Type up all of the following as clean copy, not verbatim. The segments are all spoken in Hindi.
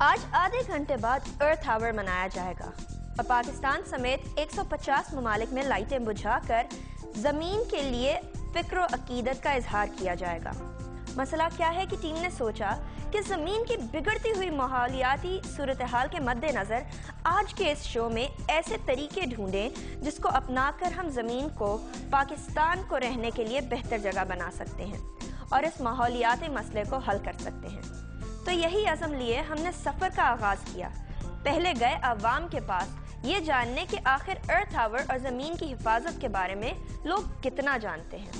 आज आधे घंटे बाद अर्थ आवर मनाया जाएगा और पाकिस्तान समेत 150 ममालिक में लाइटें बुझाकर जमीन के लिए फिक्र और अकीदत का इजहार किया जाएगा। मसला क्या है कि टीम ने सोचा कि जमीन की बिगड़ती हुई माहौलियाती सूरत हाल के मद्देनजर आज के इस शो में ऐसे तरीके ढूंढें जिसको अपनाकर हम जमीन को, पाकिस्तान को रहने के लिए बेहतर जगह बना सकते हैं और इस माहौलियाती मसले को हल कर सकते हैं। तो यही अज़म लिए हमने सफर का आगाज किया। पहले गए अवाम के पास ये जानने कि आखिर अर्थ आवर और जमीन की हिफाजत के बारे में लोग कितना जानते हैं।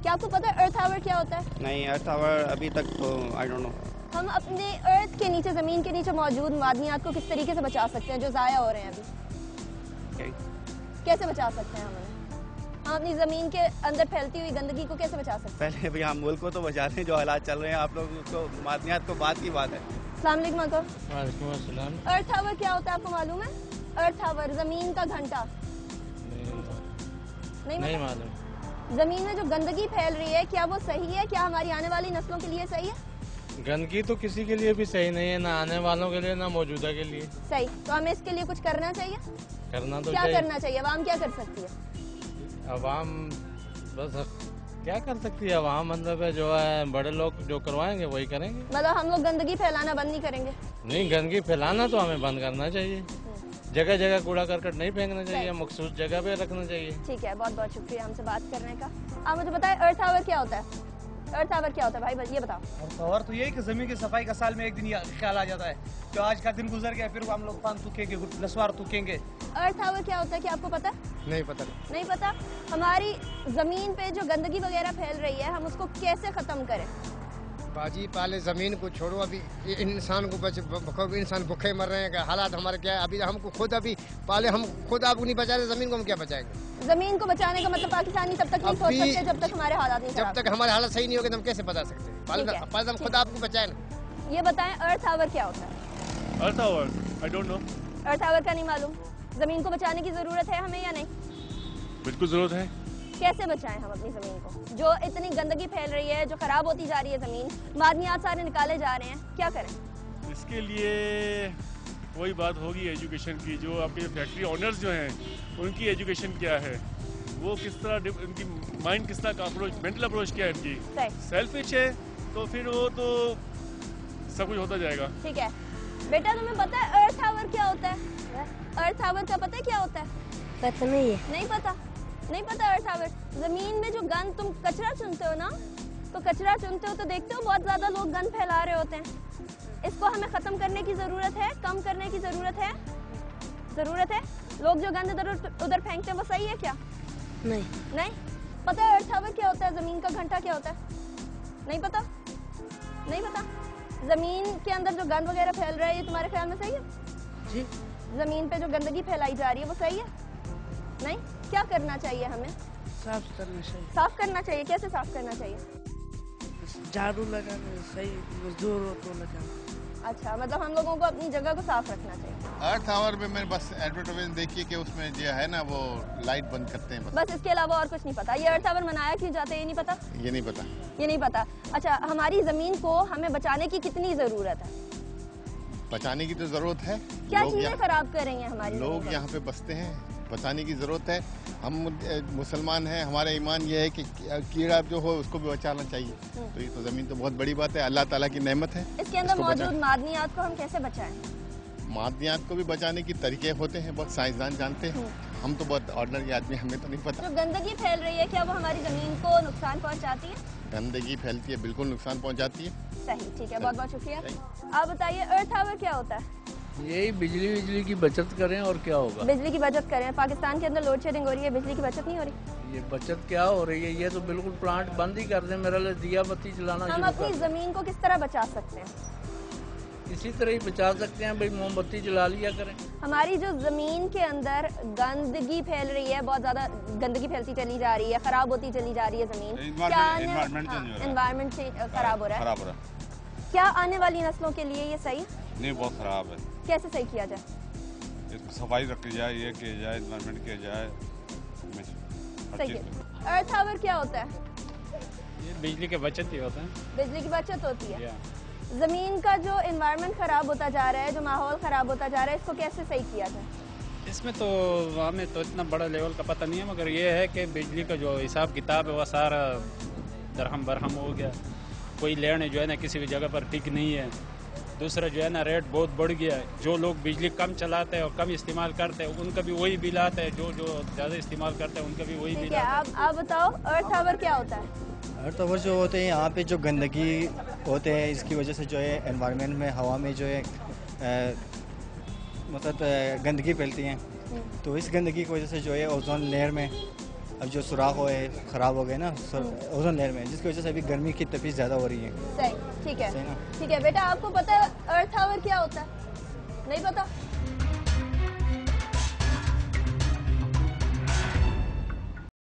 क्या आपको पता है अर्थ आवर क्या होता है? नहीं, अर्थ आवर अभी तक तो आई डोंट नो। हम अपने अर्थ के नीचे, जमीन के नीचे मौजूद मादनियात को किस तरीके से बचा सकते हैं जो जाया हो रहे हैं अभी? कैसे बचा सकते हैं हम अपनी जमीन के अंदर फैलती हुई गंदगी को कैसे बचा सकते हैं? पहले भैया हम मुल्क को तो बचा रहे हैं, जो हालात चल रहे हैं आप लोग उसको मादनियात को बात की बात है। अस्सलाम वालेकुम। अर्थ आवर क्या होता है आपको मालूम है? अर्थ आवर जमीन का घंटा। नहीं मालूम। जमीन में जो गंदगी फैल रही है क्या वो सही है? क्या हमारी आने वाली नस्लों के लिए सही है? गंदगी तो किसी के लिए भी सही नहीं है, ना आने वालों के लिए ना मौजूदा के लिए सही। तो हमें इसके लिए कुछ करना चाहिए। करना तो क्या चाहिए। करना चाहिए? अवाम क्या कर सकती है? अवाम बस क्या कर सकती है अवाम, मतलब है जो है बड़े लोग जो करवाएंगे वही करेंगे। मतलब हम लोग गंदगी फैलाना बंद नहीं करेंगे? नहीं, गंदगी फैलाना तो हमें बंद करना चाहिए। जगह जगह कूड़ा करकट नहीं फेंकना चाहिए, मखसूस जगह पे रखना चाहिए। ठीक है, बहुत बहुत शुक्रिया हमसे बात करने का। आप मुझे बताएं अर्थ आवर क्या होता है? अर्थ आवर क्या होता है भाई, ये बताओ। अर्थ आवर तो यही कि जमीन की सफाई का साल में एक दिन ख्याल आ जाता है। जो आज का दिन गुजर गया फिर हम लोग पान थूकेंगे, लसवार थूकेंगे। अर्थ आवर क्या होता है, क्या आपको पता है? नहीं पता। नहीं पता। हमारी जमीन पे जो गंदगी वगैरह फैल रही है हम उसको कैसे खत्म करें? बाजी पहले जमीन को छोड़ो, अभी इंसान को इंसान भूखे मर रहे हैं। हालात हमारे क्या है अभी, हमको खुद अभी पहले हम खुद आप नहीं बचा रहे, जमीन को हम क्या बचाएंगे? जमीन को बचाने का मतलब पाकिस्तानी तब तक नहीं सोच सकते जब तक हमारे हालात नहीं, जब तक हमारे हालात सही नहीं होंगे हम कैसे बता सकते हैं? पहले हम खुद आपको बचाए ना। ये बताएं अर्थ आवर क्या होता है? Earth hour I don't know. Earth hour का नहीं मालूम। जमीन को बचाने की जरूरत है हमें या नहीं? बिल्कुल जरूरत है। कैसे बचाएं हम अपनी जमीन को? जो इतनी गंदगी फैल रही है, जो खराब होती जा रही है जमीन, मादनियात सारे निकाले जा रहे हैं, क्या करें? इसके लिए वही बात होगी एजुकेशन की। जो आपके फैक्ट्री ओनर्स जो हैं उनकी एजुकेशन क्या है, वो किस तरह, उनकी माइंड किस तरह का अप्रोच, मेंटल अप्रोच क्या है इनकी। सेल्फिश है तो फिर वो तो सब कुछ होता जाएगा। ठीक है बेटा, तुम्हें पता है अर्थ आवर क्या होता है? अर्थ आवर का पता है क्या होता है? पता नहीं है। नहीं पता? नहीं पता अर्थ आवर? जमीन में जो गंद, तुम कचरा चुनते हो ना, तो कचरा चुनते हो तो देखते हो बहुत ज्यादा लोग गंद फैला रहे होते हैं। इसको हमें खत्म करने की जरूरत है, कम करने की जरूरत है। जरूरत है। लोग जो गंद इधर उधर फेंकते हैं वो सही है क्या? नहीं। नहीं पता है अर्थ आवर क्या होता है? जमीन का घंटा क्या होता है? नहीं पता? नहीं पता। जमीन के अंदर जो गंद वगैरह फैल रहा है ये तुम्हारे ख्याल में सही है? जी। जमीन पे जो गंदगी फैलाई जा रही है वो सही है? नहीं। क्या करना चाहिए हमें? साफ करना चाहिए। साफ करना चाहिए। कैसे साफ करना चाहिए? झाड़ू लगाना, सही मजदूर हो तो लगाना। अच्छा, मतलब हम लोगों को अपनी जगह को साफ रखना चाहिए। अर्थ आवर में मैंने बस एडवर्टाइजमेंट देखी कि उसमें जो है ना वो लाइट बंद करते हैं बस इसके अलावा और कुछ नहीं पता। ये अर्थ आवर मनाया क्यों जाता है ये नहीं पता? ये नहीं पता। ये नहीं पता। अच्छा, हमारी जमीन को हमें बचाने की कितनी जरूरत है? बचाने की तो जरूरत है। क्या चीजें खराब कर रही हैं हमारी? लोग यहाँ पे बसते हैं, बचाने की जरूरत है। हम मुसलमान हैं, हमारा ईमान ये है कि कीड़ा जो हो उसको भी बचाना चाहिए। तो ये तो जमीन तो बहुत बड़ी बात है, अल्लाह ताला की नेमत है। इसके अंदर मौजूद मादनियात को हम कैसे बचाएं? मादनियात को भी बचाने की तरीके होते हैं, बहुत साइंसदान जानते हैं। हम तो बहुत ऑर्डिनरी आदमी, हमें तो नहीं पता। जो गंदगी फैल रही है क्या वो हमारी जमीन को नुकसान पहुँचाती है? गंदगी फैलती है, बिल्कुल नुकसान पहुँचाती है। सही, ठीक है, बहुत बहुत शुक्रिया। आप बताइए अर्थ आवर क्या होता है? यही बिजली की बचत करें और क्या होगा? बिजली की बचत करें। पाकिस्तान के अंदर लोड शेडिंग हो रही है, बिजली की बचत नहीं हो रही। ये बचत क्या हो रही है? ये तो बिल्कुल प्लांट बंद ही कर दें, मेरा लिए दिया बत्ती जलाना हम अपनी जमीन को किस तरह बचा सकते हैं? इसी तरह ही बचा सकते हैं भाई, मोमबत्ती जला लिया करें। हमारी जो जमीन के अंदर गंदगी फैल रही है, बहुत ज्यादा गंदगी फैलती चली जा रही है, खराब होती चली जा रही है जमीन। क्या एनवायरमेंट खराब हो रहा है? क्या आने वाली नस्लों के लिए ये सही नहीं? बहुत खराब है। कैसे सही किया जाए? इसको सफाई रखी जाए, ये किया जाए, एनवायरमेंट किया जाए। सही है। अर्थ आवर क्या होता है? ये बिजली के बचत ही होता है। बिजली की बचत होती है। जमीन का जो एनवायरनमेंट खराब होता जा रहा है, जो माहौल खराब होता जा रहा है, इसको कैसे सही किया जाए? इसमें तो हमें तो इतना बड़ा लेवल का पता नहीं है, मगर ये है कि बिजली का जो हिसाब किताब है वह सारा दरहम बरहम हो गया। कोई लैंड जो है ना किसी भी जगह पर टिक नहीं है। दूसरा जो है ना रेट बहुत बढ़ गया है। जो लोग बिजली कम चलाते हैं और कम इस्तेमाल करते हैं उनका भी वही बिल आता है, जो ज़्यादा इस्तेमाल करते हैं उनका भी वही बिल आता है। आप बताओ अर्थ आवर क्या होता है? अर्थ आवर जो होते हैं यहाँ पे जो गंदगी होते हैं इसकी वजह से जो है एनवायरनमेंट में हवा में जो है मतलब गंदगी फैलती है। तो इस गंदगी की वजह से जो है ओजोन लेयर में अब जो सुराख हो है ख़राब हो गए ना ओजोन लेयर में, जिसकी वजह से अभी गर्मी की तपीस ज़्यादा हो रही है। सही, ठीक है, ठीक है। बेटा आपको पता है अर्थ आवर क्या होता है? नहीं पता?